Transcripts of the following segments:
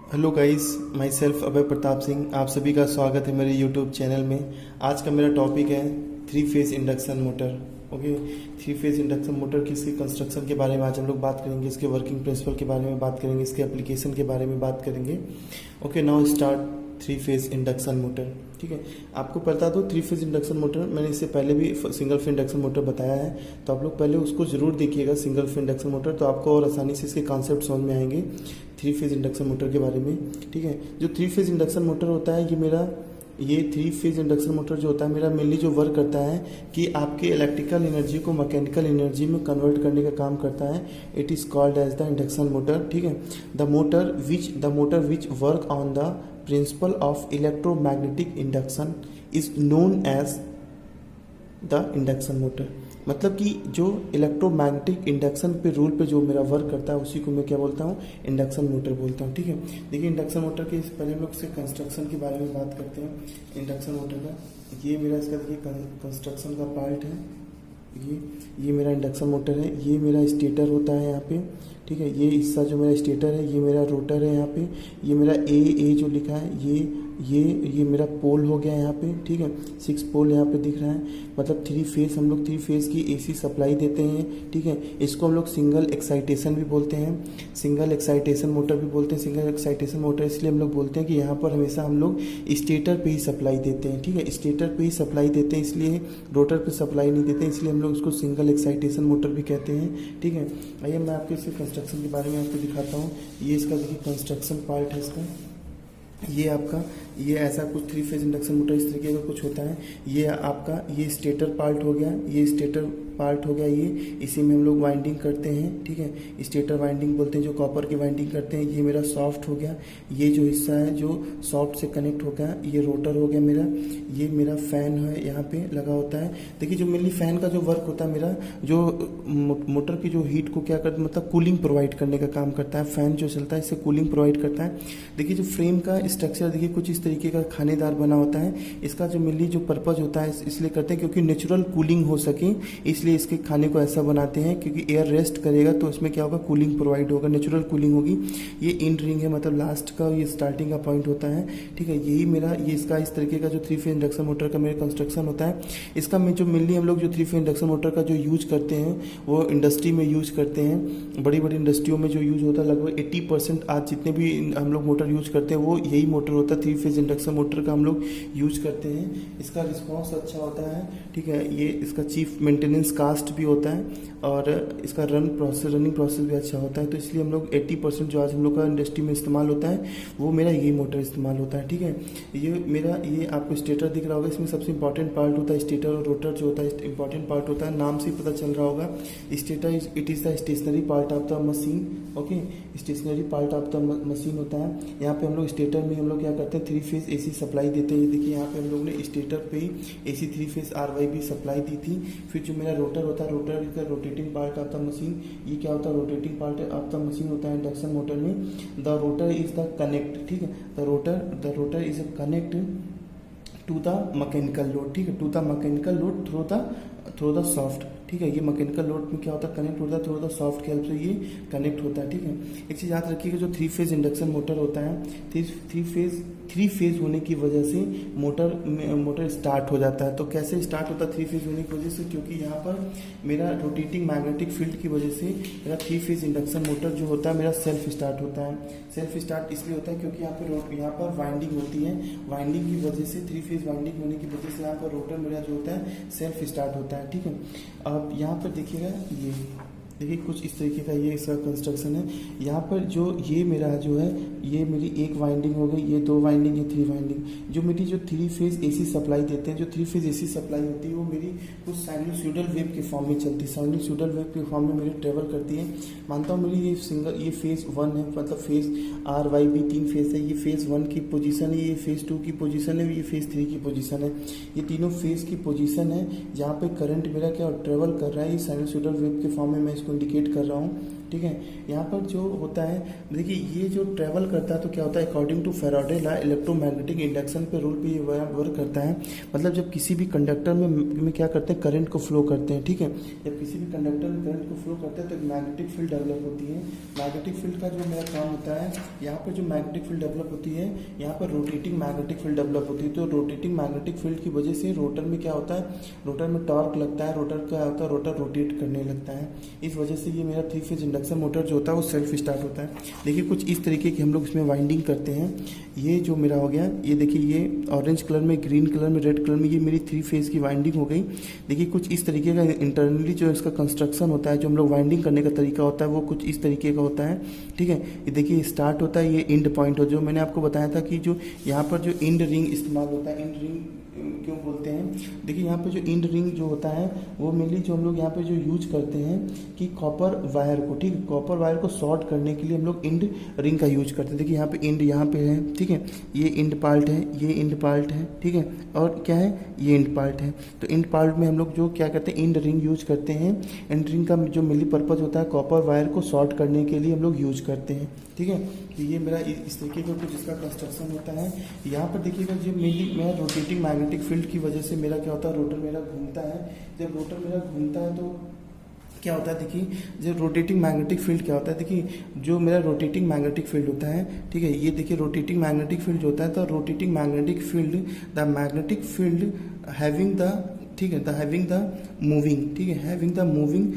Hello guys, my self अभय प्रताप सिंह। आप सभी का स्वागत है मेरे यूट्यूब चैनल में। आज का मेरा टॉपिक है three phase induction motor. Okay, three phase induction motor की इसके कंस्ट्रक्शन के बारे में आज हम लोग बात करेंगे, इसके वर्किंग प्रिंसिपल के बारे में बात करेंगे, इसके एप्लीकेशन के बारे में बात करेंगे। Okay, now start three phase induction motor. ठीक है, आपको पता दो थ्री फेज इंडक्शन मोटर मैंने इससे पहले भी सिंगल फेज इंडक्शन मोटर बताया है, तो आप लोग पहले उसको जरूर देखिएगा सिंगल फेज इंडक्शन मोटर, तो आपको और आसानी से इसके कॉन्सेप्ट समझ में आएंगे थ्री फेज इंडक्शन मोटर के बारे में। ठीक है, जो थ्री फेज इंडक्शन मोटर होता है ये थ्री फेज इंडक्शन मोटर जो होता है मेरा मेनली जो वर्क करता है कि आपके इलेक्ट्रिकल एनर्जी को मैकेनिकल एनर्जी में कन्वर्ट करने का काम करता है। It is called as the induction motor. ठीक है, the motor which work on the principle of electromagnetic induction is known as the induction motor. मतलब कि जो इलेक्ट्रोमैग्नेटिक इंडक्शन पे रूल पे जो मेरा वर्क करता है उसी को मैं क्या बोलता हूँ, इंडक्शन मोटर बोलता हूँ। ठीक है, देखिए इंडक्शन मोटर के पहले हम लोग से कंस्ट्रक्शन के बारे में बात करते हैं। इंडक्शन मोटर का ये मेरा इसका देखिए कंस्ट्रक्शन का पार्ट है। ये मेरा इंडक्शन मोटर है, ये मेरा स्टेटर होता है यहाँ पे। ठीक है, ये हिस्सा जो मेरा स्टेटर है, ये मेरा रोटर है यहाँ पे। ये मेरा ए जो लिखा है ये मेरा पोल हो गया यहाँ पे। ठीक है, 6 पोल यहाँ पे दिख रहा है। मतलब हम लोग थ्री फेज की एसी सप्लाई देते हैं। ठीक है, इसको हम लोग सिंगल एक्साइटेशन भी बोलते हैं, सिंगल एक्साइटेशन मोटर भी बोलते हैं। सिंगल एक्साइटेशन मोटर इसलिए हम लोग बोलते हैं कि यहाँ पर हमेशा हम लोग स्टेटर पे ही सप्लाई देते हैं। ठीक है, स्टेटर पे ही सप्लाई देते हैं, इसलिए रोटर पे सप्लाई नहीं देते, इसलिए हम लोग उसको सिंगल एक्साइटेशन मोटर भी कहते हैं। ठीक है, आइए मैं आपको इसके कंस्ट्रक्शन के बारे में आपको दिखाता हूँ। ये इसका देखिए कंस्ट्रक्शन पार्ट है इसका। ये ऐसा कुछ थ्री फेज इंडक्शन मोटर इस तरीके का कुछ होता है। ये स्टेटर पार्ट हो गया, ये इसी में हम लोग वाइंडिंग करते हैं। ठीक है, स्टेटर वाइंडिंग बोलते हैं, जो कॉपर की वाइंडिंग करते हैं। ये मेरा सॉफ्ट हो गया, ये जो हिस्सा है जो सॉफ्ट से कनेक्ट हो गया, ये रोटर हो गया मेरा। ये मेरा फैन है, यहाँ पे लगा होता है। देखिए जो मेनली फैन का जो वर्क होता है मेरा, जो मोटर की जो हीट को क्या करता है, मतलब कूलिंग प्रोवाइड करने का काम करता है। फैन जो चलता है इससे कूलिंग प्रोवाइड करता है। देखिए जो फ्रेम का स्ट्रक्चर देखिए कुछ इस तरीके का खानेदार बना होता है। इसका जो मेनली जो पर्पज होता है इसलिए करते हैं क्योंकि नेचुरल कूलिंग हो सके, इसलिए इसके खाने को ऐसा बनाते हैं। क्योंकि एयर रेस्ट करेगा तो इसमें क्या होगा, कूलिंग प्रोवाइड होगा, नेचुरल कूलिंग होगी। ये इंड रिंग है, मतलब लास्ट का ये स्टार्टिंग का पॉइंट होता है। ठीक है, यही मेरा ये इसका इस तरीके का जो थ्री फेज इंडक्शन मोटर का मेरा कंस्ट्रक्शन होता है। इसका में जो मेनली हम लोग जो थ्री फेज इंडक्शन मोटर का जो यूज करते हैं वो इंडस्ट्री में यूज करते हैं। बड़ी बड़ी इंडस्ट्रियों में जो यूज होता है लगभग 80% आज जितने भी हम लोग मोटर यूज करते हैं वो यही मोटर होता है। थ्री फेज इंडक्शन मोटर का हम लोग यूज करते हैं। इसका रिस्पॉन्स अच्छा होता है। ठीक है, ये इसका चीफ मेंटेनेंस कास्ट भी होता है और इसका रनिंग प्रोसेस भी अच्छा होता है। तो इसलिए हम लोग 80% जो आज हम लोग का इंडस्ट्री में इस्तेमाल होता है वो मेरा यही मोटर इस्तेमाल होता है। ठीक है, ये आपको स्टेटर दिख रहा होगा, इसमें सबसे इंपॉर्टेंट पार्ट होता है स्टेटर और रोटर जो होता है इंपॉर्टेंट पार्ट होता है। नाम से पता चल रहा होगा, stator it is the stationary part of the machine. Okay, stationary part of the machine होता है। यहाँ पे हम लोग स्टेटर में हम लोग क्या करते हैं, थ्री फेज एसी सप्लाई देते हैं। देखिए यहाँ पे हम लोग ने स्टेटर पे ही AC three phase RYB supply दी थी। फिर जो मेरा रोटर होता है, रोटर का rotating part of the machine, ये क्या होता है, rotating part of the machine होता है इंडक्शन मोटर में। The rotor is the connect. ठीक है, the rotor is a connect to the mechanical load. ठीक है, to the mechanical load through the shaft. ठीक है, ये मैकेनिकल लोड में क्या होता है, कनेक्ट होता है थ्रू द सॉफ्ट की हेल्प से ये कनेक्ट होता है। ठीक है, एक चीज़ याद रखिएगा, जो थ्री फेज इंडक्शन मोटर होता है, थ्री फेज होने की वजह से मोटर स्टार्ट हो जाता है। तो कैसे स्टार्ट होता है थ्री फेज होने की वजह से, क्योंकि यहाँ पर मेरा रोटेटिंग मैग्नेटिक फील्ड की वजह से मेरा थ्री फेज इंडक्शन मोटर जो होता है मेरा सेल्फ स्टार्ट होता है। सेल्फ स्टार्ट इसलिए होता है क्योंकि यहाँ पर वाइंडिंग होती है। वाइंडिंग की वजह से, थ्री फेज वाइंडिंग होने की वजह से यहाँ पर रोटर मेरा जो होता है सेल्फ स्टार्ट होता है। ठीक है, अब यहाँ पर देखिएगा, ये देखिए कुछ इस तरीके का ये इसका कंस्ट्रक्शन है। यहाँ पर जो ये मेरा जो है, ये मेरी एक वाइंडिंग हो गई, ये 2 वाइंडिंग, ये 3 वाइंडिंग। जो मेरी जो थ्री फेज एसी सप्लाई देते हैं, जो थ्री फेज एसी सप्लाई होती है वो मेरी कुछ साइनोसॉइडल वेव के फॉर्म में चलती है। साइनोसॉइडल वेव के फॉर्म में मेरी ट्रेवल करती है। मानता हूँ मेरी ये फेज 1 है, मतलब फेज RYB 3 फेज है। ये फेज 1 की पोजीशन है, ये फेज 2 की पोजीशन है, ये फेज 3 की पोजीशन है। ये तीनों फेज की पोजीशन है जहाँ पे करंट मेरा क्या ट्रेवल कर रहा है। ये साइनोसॉइडल वेव के फॉर्म में मैं इसको इंडिकेट कर रहा हूँ। ठीक है। यहाँ पर जो होता है, देखिए ये जो ट्रैवल करता है तो क्या होता है, according to Faraday law electromagnetic induction पे रूल पे वर्क करता है। मतलब जब किसी भी कंडक्टर में क्या करते हैं, करंट को फ्लो करते हैं, ठीक है। जब किसी भी कंडक्टर में करंट को फ्लो करते हैं तो एक मैग्नेटिक फील्ड डेवलप होती है। मैग्नेटिक फील्ड का जो मेरा काम होता है, यहाँ पर जो मैग्नेटिक फील्ड डेवलप होती है, यहाँ पर रोटेटिंग मैग्नेटिक फील्ड डेवलप होती है। तो रोटेटिंग मैग्नेटिक फील्ड की वजह से रोटर में क्या होता है, रोटर में टॉर्क लगता है, रोटर क्या होता है, रोटर रोटेट करने लगता है। इस वजह से ये मेरा 3 फेज इंडक्शन मोटर जो होता है वो सेल्फ स्टार्ट होता है। देखिए कुछ इस तरीके की हम लोग इसमें वाइंडिंग करते हैं। ये जो मेरा हो गया, ये देखिए ये ऑरेंज कलर में, ग्रीन कलर में, रेड कलर में, ये मेरी 3 फेज की वाइंडिंग हो गई। देखिए कुछ इस तरीके का इंटरनली जो इसका कंस्ट्रक्शन होता है, जो हम लोग वाइंडिंग करने का तरीका होता है वो कुछ इस तरीके का होता है, ठीक है। ये देखिए स्टार्ट होता है, ये एंड पॉइंट हो, जो मैंने आपको बताया था कि जो यहाँ पर जो एंड रिंग इस्तेमाल होता है, एंड रिंग क्यों बोलते हैं, देखिए यहाँ पे जो एंड रिंग जो होता है वो मेनली जो हम लोग यहाँ पे जो यूज करते हैं कि कॉपर वायर को, ठीक है, कॉपर वायर को शॉर्ट करने के लिए हम लोग एंड रिंग का यूज करते हैं। देखिए यहाँ पे एंड यहाँ पे है, ठीक है, ये एंड पार्ट है, ये एंड पार्ट है, ठीक है, और क्या है, ये एंड पार्ट है। तो एंड पार्ट में हम लोग जो क्या करते हैं, एंड रिंग यूज करते हैं। एंड रिंग का जो मेनली पर्पज होता है कॉपर वायर को शॉर्ट करने के लिए हम लोग यूज करते हैं, ठीक है। तो ये मेरा इस तरीके का कुछ इसका कंस्ट्रक्शन होता है। यहाँ पर देखिएगा जो मेनली मेरा रोटेटिंग मैग्नेटिक फील्ड की वजह से मेरा क्या होता है, रोटर मेरा घूमता है। जब रोटर मेरा घूमता है तो क्या होता है, देखिए जब रोटेटिंग मैग्नेटिक फील्ड क्या होता है, देखिए जो मेरा रोटेटिंग मैग्नेटिक फील्ड होता है, ठीक है, ये देखिए रोटेटिंग मैग्नेटिक फील्ड जो होता है, तो rotating magnetic field, the magnetic field having the, ठीक है, द हैविंग द मूविंग, ठीक है, हैविंग द मूविंग,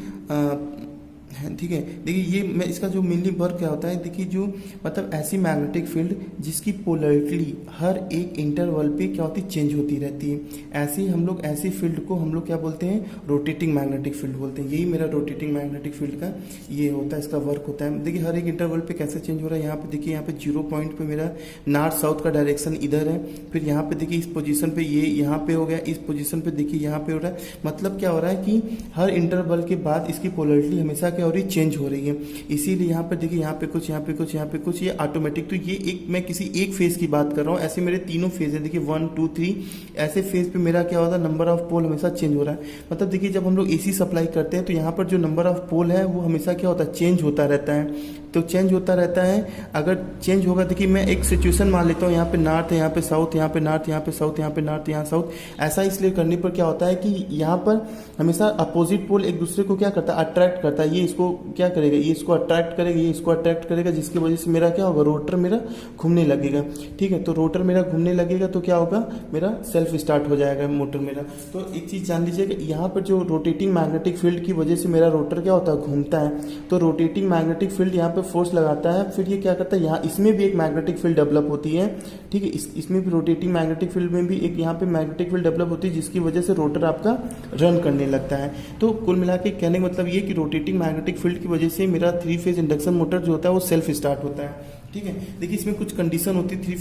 ठीक है। देखिए ये मैं इसका जो मेनली वर्क क्या होता है, देखिए जो मतलब ऐसी मैग्नेटिक फील्ड जिसकी पोलरिटी हर एक इंटरवल पे क्या होती है, चेंज होती रहती है। ऐसी हम लोग ऐसी फील्ड को हम लोग क्या बोलते हैं, रोटेटिंग मैग्नेटिक फील्ड बोलते हैं। यही मेरा रोटेटिंग मैग्नेटिक फील्ड का ये होता है, इसका वर्क होता है। देखिए हर एक इंटरवल पे कैसे चेंज हो रहा है, यहाँ पे देखिए, यहाँ पे 0 पॉइंट पे मेरा नॉर्थ साउथ का डायरेक्शन इधर है, फिर यहाँ पे देखिए इस पोजीशन पे ये यहाँ पे हो गया, इस पोजीशन पे देखिए यहाँ पे हो रहा है। मतलब क्या हो रहा है कि हर इंटरवल के बाद इसकी पोलरिटी हमेशा क्या हो रही है, चेंज हो रही है। इसीलिए यहाँ पर देखिए यहाँ पे कुछ, यहाँ पे कुछ, यहाँ पे कुछ, ये ऑटोमेटिक। तो ये एक, मैं किसी एक फेज की बात कर रहा हूँ, ऐसे मेरे तीनों फेज है, देखिए 1 2 3, ऐसे फेज पे मेरा क्या होता है, नंबर ऑफ पोल हमेशा चेंज हो रहा है। मतलब देखिए जब हम लोग एसी सप्लाई करते हैं तो यहाँ पर जो नंबर ऑफ पोल है वो हमेशा क्या होता है, चेंज होता रहता है। तो चेंज होता रहता है, अगर चेंज होगा, देखिए मैं एक सिचुएशन मान लेता हूँ, यहाँ पे नॉर्थ है, यहाँ पे साउथ, यहाँ पे नॉर्थ, यहाँ पे साउथ, यहाँ पे नॉर्थ, यहाँ साउथ। ऐसा इसलिए करने पर क्या होता है कि यहाँ पर हमेशा अपोजिट पोल एक दूसरे को क्या करता है, अट्रैक्ट करता है। ये इसको क्या करेगा, ये इसको अट्रैक्ट करेगा, ये इसको अट्रैक्ट करेगा, जिसकी वजह से मेरा क्या होगा, रोटर मेरा घूमने लगेगा, ठीक है। तो रोटर मेरा घूमने लगेगा तो क्या होगा, मेरा सेल्फ स्टार्ट हो जाएगा मोटर मेरा। तो एक चीज जान लीजिएगा, यहाँ पर जो रोटेटिंग मैग्नेटिक फील्ड की वजह से मेरा रोटर क्या होता है, घूमता है। तो रोटेटिंग मैग्नेटिक फील्ड यहाँ पे फोर्स लगाता है, फिर ये क्या करता है, यहाँ इसमें भी एक मैग्नेटिक फील्ड डेवलप होती है, ठीक है। इसमें भी रोटेटिंग मैग्नेटिक फील्ड में भी एक यहाँ पे मैग्नेटिक फील्ड डेवलप होती है, जिसकी वजह से रोटर आपका रन करने लगता है। तो कुल मिला के कहने का मतलब ये कि रोटेटिंग मैग्नेटिक फील्ड की वजह से मेरा 3 फेज इंडक्शन मोटर जो होता है वो सेल्फ स्टार्ट होता है, ठीक है। देखिए इसमें कुछ कंडीशन होती है 3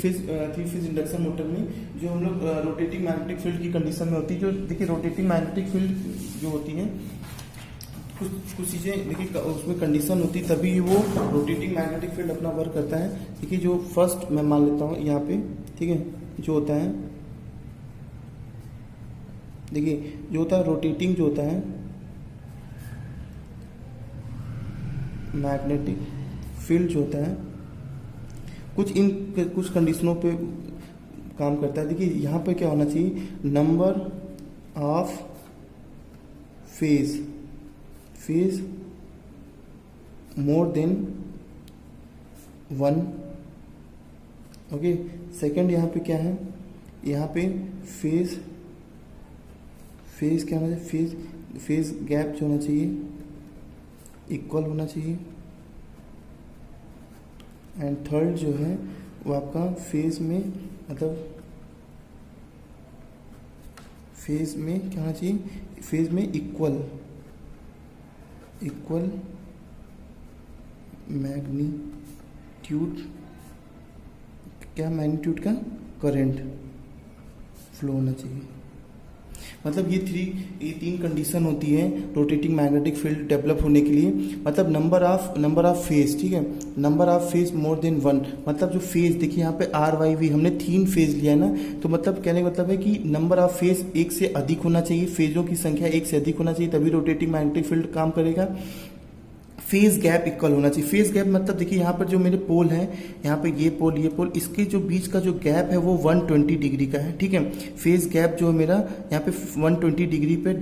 फेज इंडक्शन मोटर में, जो हम लोग रोटेटिंग मैग्नेटिक फील्ड की कंडीशन में होती है। जो देखिए रोटेटिंग मैग्नेटिक फील्ड जो होती है, कुछ चीज़ें देखिए उसमें कंडीशन होती है, तभी वो रोटेटिंग मैग्नेटिक फील्ड अपना वर्क करता है। देखिए जो फर्स्ट मैं मान लेता हूँ यहाँ पे, ठीक है, जो होता है, देखिए जो होता है रोटेटिंग जो होता है मैग्नेटिक फील्ड जो होता है, कुछ कंडीशनों पे काम करता है। देखिए यहाँ पे क्या होना चाहिए, number of phase more than 1, okay. Second यहाँ पे क्या है, यहाँ पे फेज क्या होना चाहिए, फेज गैप जो होना चाहिए इक्वल होना चाहिए। एंड थर्ड जो है वो आपका फेज में, मतलब फेज में क्या होना चाहिए, फेज में इक्वल मैग्नीट्यूड, क्या मैग्नीट्यूड का करंट फ्लो होना चाहिए। मतलब ये 3 कंडीशन होती है रोटेटिंग मैग्नेटिक फील्ड डेवलप होने के लिए। मतलब नंबर ऑफ फेज, ठीक है, number of phase more than 1, मतलब जो फेज देखिए यहाँ पे RYV हमने 3 फेज लिया है ना, तो मतलब कहने का मतलब है कि नंबर ऑफ फेज 1 से अधिक होना चाहिए, फेजों की संख्या 1 से अधिक होना चाहिए, तभी रोटेटिंग मैग्नेटिक फील्ड काम करेगा। फेज गैप इक्वल होना चाहिए। फेज गैप मतलब देखिए यहाँ पर जो मेरे पोल हैं, यहाँ पे ये पोल इसके जो बीच का जो गैप है वो 120 डिग्री का है, ठीक है। फेज गैप जो मेरा यहाँ पे 120 डिग्री पे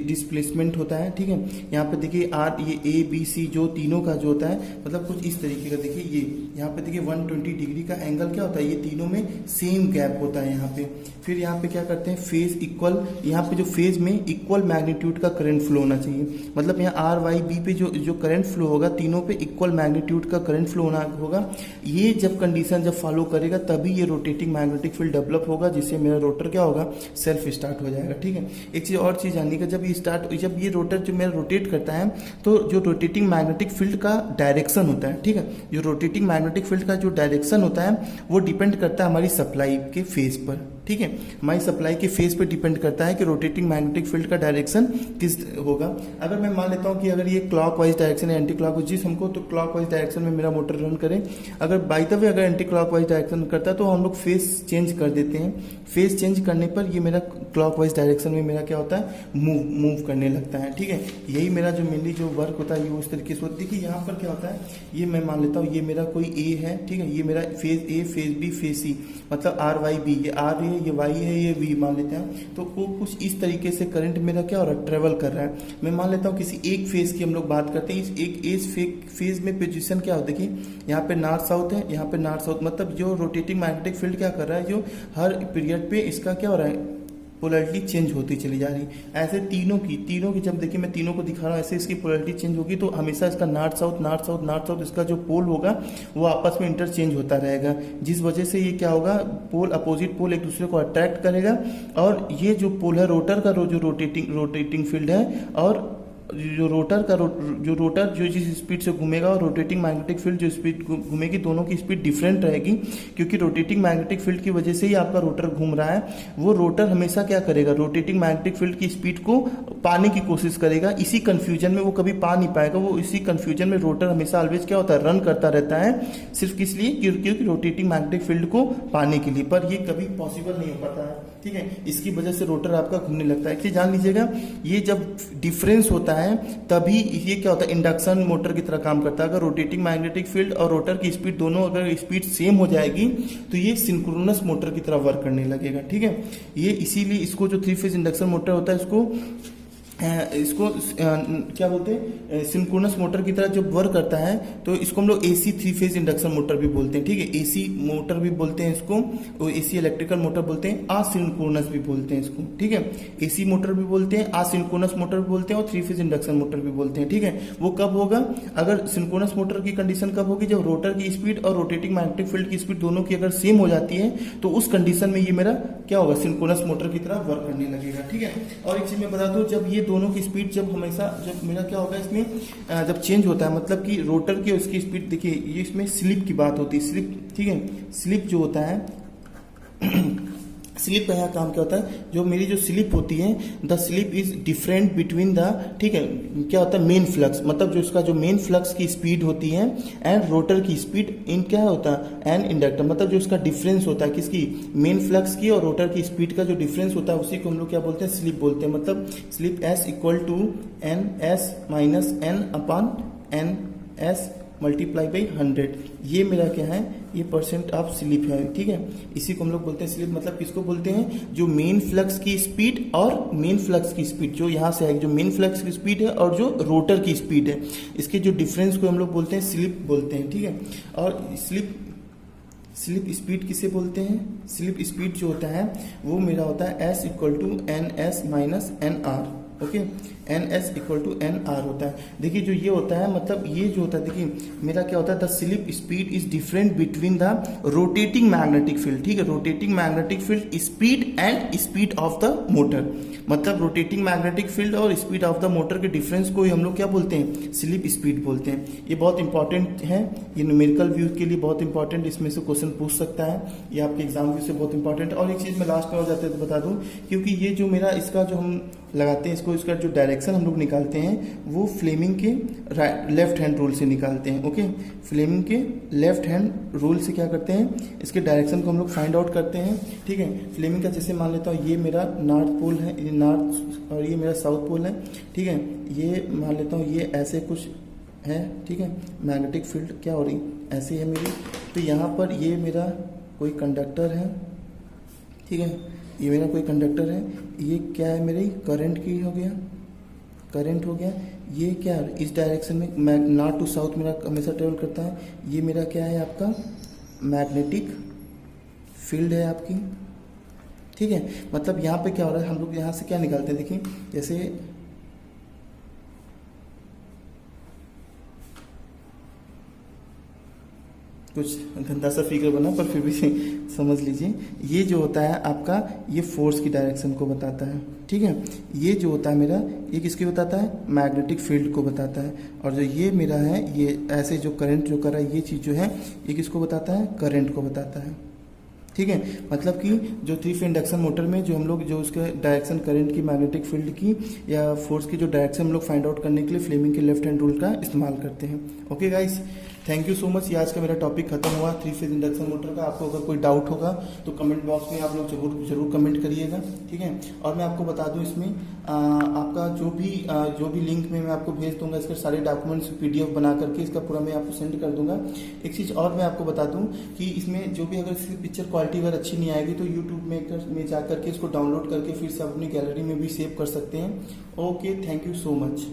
डिस्प्लेसमेंट होता है, ठीक है। यहाँ पे देखिए आर ये ए बी सी जो तीनों का जो होता है मतलब कुछ इस तरीके का, देखिए ये यहाँ पे देखिए 120 डिग्री का एंगल क्या होता है, ये तीनों में सेम गैप होता है यहाँ पे। फिर यहाँ पे क्या करते हैं, फेज इक्वल, यहाँ पे जो फेज में इक्वल मैग्नीट्यूड का करंट फ्लो होना चाहिए। मतलब यहाँ आर वाई बी पे जो करंट फ्लो होगा तीनों पे इक्वल मैग्नीट्यूड का करंट फ्लो होगा। ये जब कंडीशन जब फॉलो करेगा तभी ये रोटेटिंग मैग्नेटिक फील्ड डेवलप होगा, जिससे मेरा रोटर क्या होगा, सेल्फ स्टार्ट हो जाएगा, ठीक है। एक चीज और चीज जानने का, जब ये रोटर जो मेरा रोटेट करता है तो जो रोटेटिंग मैग्नेटिक फील्ड का डायरेक्शन होता है, ठीक है, जो रोटेटिंग मैग्नेटिक फील्ड का जो डायरेक्शन होता है वो डिपेंड करता है हमारी सप्लाई के फेज पर, ठीक है। हमारी सप्लाई के फेज पर डिपेंड करता है कि रोटेटिंग मैग्नेटिक फील्ड का डायरेक्शन किस होगा। अगर मैं मान लेता हूं कि अगर ये क्लॉकवाइज डायरेक्शन है, एंटी क्लॉकवाइज जिस हमको तो क्लॉकवाइज डायरेक्शन में मेरा मोटर रन करे, अगर बाय द वे अगर एंटी क्लॉकवाइज डायरेक्शन करता है तो हम लोग फेज चेंज कर देते हैं। फेज चेंज करने पर ये मेरा क्लॉकवाइज डायरेक्शन में मेरा क्या होता है, मूव करने लगता है, ठीक है। यही मेरा जो मेनली जो वर्क होता है ये उस तरीके से होता है। देखिए यहाँ पर क्या होता है, ये मैं मान लेता हूँ ये मेरा कोई ए है, ठीक है, ये मेरा phase A, phase B, phase C, मतलब आर वाई बी, ये आर है, ये वाई है, ये वी मान लेते हैं। तो वो कुछ इस तरीके से करंट मेरा क्या हो रहा है, ट्रेवल कर रहा है। मैं मान लेता हूँ किसी एक फेज की हम लोग बात करते हैं, इस फेज में पोजीशन क्या होता है, देखिए यहाँ पे नॉर्थ साउथ है, यहाँ पे नॉर्थ साउथ, मतलब जो रोटेटिंग मैग्नेटिक फील्ड क्या कर रहा है, जो हर पीरियड पे इसका क्या हो रहा है, पोलैरिटी चेंज होती चली जा रही। ऐसे तीनों की जब देखिए मैं तीनों को दिखा रहा हूँ, ऐसे इसकी पोलैरिटी चेंज होगी तो हमेशा इसका नॉर्थ साउथ इसका जो पोल होगा वो आपस में इंटरचेंज होता रहेगा, जिस वजह से ये क्या होगा, पोल अपोजिट पोल एक दूसरे को अट्रैक्ट करेगा। और ये जो पोल है रोटर का जो रोटेटिंग फील्ड है, और जो रोटर जो जिस स्पीड से घूमेगा और रोटेटिंग मैग्नेटिक फील्ड जो स्पीड घूमेगी, दोनों की स्पीड डिफरेंट रहेगी, क्योंकि रोटेटिंग मैग्नेटिक फील्ड की वजह से ही आपका रोटर घूम रहा है। वो रोटर हमेशा क्या करेगा, रोटेटिंग मैग्नेटिक फील्ड की स्पीड को पाने की कोशिश करेगा। इसी कंफ्यूजन में वो कभी पा नहीं पाएगा, वो इसी कंफ्यूजन में रोटर हमेशा ऑलवेज क्या होता है, रन करता रहता है, सिर्फ किस लिए, क्योंकि रोटेटिंग मैग्नेटिक फील्ड को पाने के लिए। पर ये कभी पॉसिबल नहीं हो पाता है, ठीक है। इसकी वजह से रोटर आपका घूमने लगता है। एक चीज जान लीजिएगा, ये जब डिफरेंस होता है तभी ये क्या होता है, इंडक्शन मोटर की तरह काम करता है। अगर रोटेटिंग मैग्नेटिक फील्ड और रोटर की स्पीड दोनों अगर स्पीड सेम हो जाएगी तो ये सिंक्रोनस मोटर की तरह वर्क करने लगेगा, ठीक है। ये इसीलिए इसको जो 3 फेज इंडक्शन मोटर होता है इसको क्या बोलते हैं, सिंक्रोनस मोटर की तरह जब वर्क करता है तो इसको हम लोग एसी 3 फेज इंडक्शन मोटर भी बोलते हैं, ठीक है। एसी मोटर भी बोलते हैं इसको, एसी इलेक्ट्रिकल मोटर बोलते हैं, असिंक्रोनस भी बोलते हैं इसको, ठीक है। एसी मोटर भी बोलते हैं, असिंक्रोनस मोटर भी बोलते हैं, और 3 फेज इंडक्शन मोटर भी बोलते हैं, ठीक है। वो कब होगा, अगर सिंक्रोनस मोटर की कंडीशन कब होगी, जब रोटर की स्पीड और रोटेटिंग मैग्नेटिक फील्ड की स्पीड दोनों की अगर सेम हो जाती है तो उस कंडीशन में ये मेरा क्या होगा, सिंक्रोनस मोटर की तरह वर्क करने लगेगा, ठीक है। और एक चीज मैं बता दूं, जब ये दोनों की स्पीड जब मेरा क्या होगा इसमें जब चेंज होता है, मतलब कि रोटर की उसकी स्पीड, देखिए ये इसमें स्लिप की बात होती है, स्लिप, ठीक है। स्लिप जो होता है स्लिप का यहाँ काम क्या होता है, जो मेरी जो स्लिप होती है, the slip is different between the, ठीक है, क्या होता है, मेन फ्लक्स, मतलब जो इसका जो मेन फ्लक्स की स्पीड होती है एंड रोटर की स्पीड इन क्या होता है, एन इंडक्टर, मतलब जो इसका डिफरेंस होता है किसकी, मेन फ्लक्स की और रोटर की स्पीड का जो डिफरेंस होता है उसी को हम लोग क्या बोलते हैं, स्लिप बोलते हैं। मतलब slip S equal to N S minus N upon N S multiply by 100, ये मेरा क्या है, ये परसेंट ऑफ स्लिप है, ठीक है। इसी को हम लोग बोलते हैं स्लिप। मतलब किसको बोलते हैं, जो मेन फ्लक्स की स्पीड और मेन फ्लक्स की स्पीड जो यहाँ से आएगी, जो मेन फ्लक्स की स्पीड है और जो रोटर की स्पीड है, इसके जो डिफरेंस को हम लोग बोलते हैं स्लिप बोलते हैं, ठीक है। और स्लिप स्पीड किसे बोलते हैं, स्लिप स्पीड जो होता है वो मेरा होता है S equal to N S minus N R, okay. N S equal to N R होता है। देखिए जो ये होता है, मतलब ये जो होता है, देखिए मेरा क्या होता है, the slip speed is different between the rotating magnetic field, ठीक है, rotating magnetic field speed and speed of the motor. मतलब रोटेटिंग मैग्नेटिक फील्ड और स्पीड ऑफ द मोटर के डिफरेंस को हम लोग क्या बोलते हैं, स्लिप स्पीड बोलते हैं। ये बहुत इंपॉर्टेंट है, ये न्यूमेरिकल व्यू के लिए बहुत इंपॉर्टेंट, इसमें से क्वेश्चन पूछ सकता है, ये आपके एग्जाम व्यू से बहुत इंपॉर्टेंट है। और एक चीज मैं लास्ट में हो जाते तो बता दूं, क्योंकि ये जो मेरा इसका जो हम लगाते हैं इसको, इसका जो डायरेक्शन हम लोग निकालते हैं वो फ्लेमिंग के लेफ्ट हैंड रूल से निकालते हैं, ओके। फ्लेमिंग के लेफ्ट हैंड रूल से क्या करते हैं, इसके डायरेक्शन को हम लोग फाइंड आउट करते हैं, ठीक है। फ्लेमिंग का जैसे मान लेता हूँ ये मेरा नॉर्थ पोल है, ये नॉर्थ, और ये मेरा साउथ पोल है, ठीक है। ये मान लेता हूँ ये ऐसे कुछ है, ठीक है। मैग्नेटिक फील्ड क्या हो रही ऐसी है मेरी, तो यहाँ पर ये मेरा कोई कंडक्टर है, ठीक है, ये मेरा कोई कंडक्टर है, ये क्या है मेरी करंट की हो गया, करंट हो गया। ये क्या है इस डायरेक्शन में नॉर्थ टू साउथ मेरा हमेशा ट्रेवल करता है, ये मेरा क्या है आपका मैग्नेटिक फील्ड है आपकी, ठीक है। मतलब यहाँ पे क्या हो रहा है, हम लोग यहाँ से क्या निकालते हैं, देखिए जैसे कुछ गंदा सा फिगर बना पर फिर भी समझ लीजिए, ये जो होता है आपका ये फोर्स की डायरेक्शन को बताता है, ठीक है। ये जो होता है मेरा ये किसकी बताता है, मैग्नेटिक फील्ड को बताता है। और जो ये मेरा है ये ऐसे जो करंट जो कर रहा है ये चीज़ जो है ये किसको बताता है, करंट को बताता है, ठीक है। मतलब कि जो 3 फेज इंडक्शन मोटर में जो हम लोग जो उसके डायरेक्शन करंट की, मैग्नेटिक फील्ड की या फोर्स की जो डायरेक्शन हम लोग फाइंड आउट करने के लिए फ्लेमिंग के लेफ्ट हैंड रूल का इस्तेमाल करते हैं। Okay guys, thank you so much. ये आज का मेरा टॉपिक खत्म हुआ 3 फेज इंडक्शन मोटर का। आपको अगर कोई डाउट होगा तो कमेंट बॉक्स में आप लोग जरूर कमेंट करिएगा, ठीक है। और मैं आपको बता दूं इसमें आपका जो भी लिंक में मैं आपको भेज दूंगा, इसके सारे डॉक्यूमेंट्स PDF बना करके इसका पूरा मैं आपको सेंड कर दूंगा। एक चीज़ और मैं आपको बता दूं कि इसमें जो भी अगर इसकी पिक्चर क्वालिटी अगर अच्छी नहीं आएगी तो यूट्यूब में जा करके इसको डाउनलोड करके फिर से अपनी गैलरी में भी सेव कर सकते हैं। Okay, thank you so much.